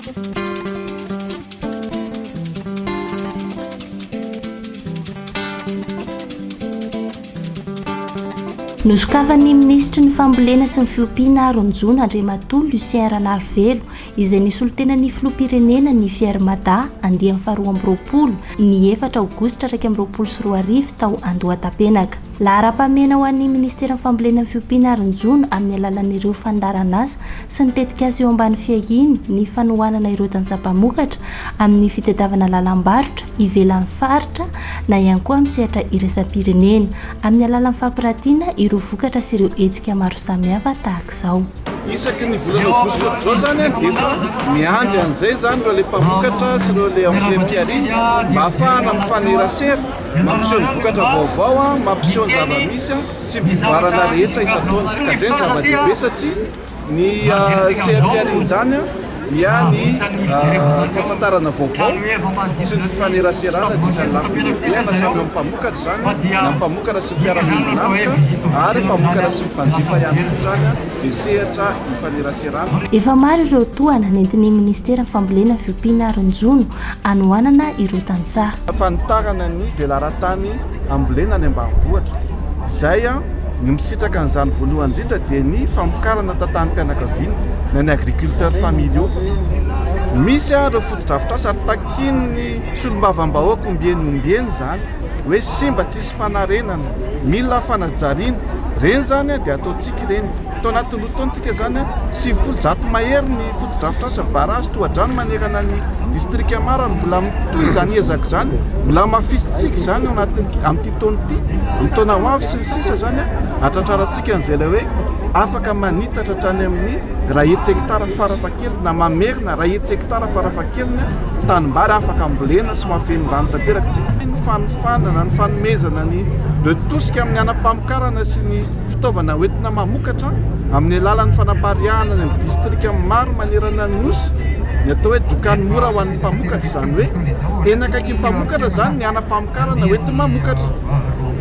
Nosokavany ministra ny fambolena sy ny fiompiana Ronjona Andriamatoa Lucien Ranarivelo izay nisolo-tena ny filoham-pirenena ny Pierre Mada andiany faharoa amby roapolo ny 4 aogositra 2024 tao Andohatapenaka. Lahara-pamena ho an'ny ministera ny fambolena ny fiompiana Ronjona amin'ny alalan'ireo fandaran'asa sy ny tetika azy eo ambany fiahiny ny fanohanana ireo tanjam-pamokatra amin'ny fitadiavana lalam-barotra ivelan'ny faritra na ihany koa amin'ny sehatra iraisam-pirenena amin'ny alalan'ny fampiratiana ireo vokatra sy ireo hetsika maro samihafa tahaka izao. Isaky ny volana aogositra zao zany dia miandry an'izay zany ireo le mpamokatra sy ireo le ampiariana mba ahafahana mifanerasera mampiseho ny vokatra vaovao mampiseho ny zava-misy sy fivoarana rehetra isan-taona ka izay ny zava-dehibe satria ny sehampiariana zany dia ny fahafantarana vaovao sy ny fifaneraserana dia isany lafilehibe na samy mpamokatra zany na mpamokatra sy mpiara-monina ary mpamokatra sy mpanjifa ihany koa zany dia sehatra hifaneraserana. Efa maro ireo tohana nentin'ny ministera ny fambolena ny fiompiana Ronjona anohanana ireo tantsaha. Fanitarana ny velaran-tany ambolena ny ambanivohitra. Izay ny misitraka an'izany voalohany indrindra dia ny famokarana tantanim-pianakaviana na ny agriculteur familiaux. Misy ireo foto-drafitr'asa ary takiny ny solombavam-bahoaka ombieny zany hoe simba tsisy fanarenana mila fanajariana reny zany dia ataontsika ireny. Tao anatin'ny lotontsika zany 700 mahery ny foto-drafitr'asa barage tohadrano manerana ny distrika maro mbola mitoy izany ezaka zany mbola mafisitsika zany amin'ity taona ity amin'ny taona ho avy sy ny sisa zany atratrarantsika an'izay ilay hoe afaka manitatra hatrany amin'ny raha hetsy hektara farafahakeliny na mamerina raha hetsy hektara farafahakeliny tanimbary afaka ambolena sy mafeno rano tanteraka tsika. Ny fanofanana ny fanomezana ny retosika amin'ny anam-pamokarana sy ny fitaovana hoentina mamokatra amin'ny alalan'ny fanapariahana ny amin'ny distrika maro manerana ny nosy ny atao hoe dokany mora ho an'ny mpamokatra izany hoe eny akaiky mpamokatra zany ny anam-pamokarana hoentina mamokatra.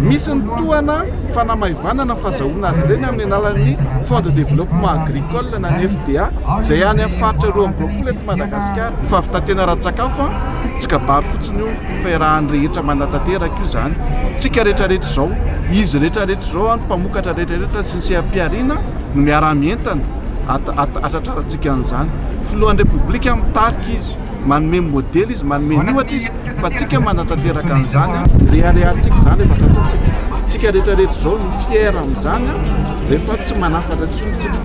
Misy ny tohana fanamahivanana fahazahoana azy ireny amin'ny alalan'ny Fonds de développement agricole na ny FDA izay any amin'ny faritra roa amby roapolo eto Madagasikara. Ny fahavitatena ra-tsakafo tsy kabary fotsiny io fa irahany rehetra manatanteraka io zany. Tsika rehetrarehetra izao izy rehetrarehetra izao mpamokatra rehetrarehetra sy ny sehampiariana no miara-mientana atratrarantsika an'izany. Filohan'ny repoblika mitarika izy manome modely izy manome ohatra izy fa tsika manatanteraka an'izany reharehantsika zany rehefa tratratsika tsika rehetrarehetra izao ny fiera amin'izany rehefa tsy manafatra intsony tsika.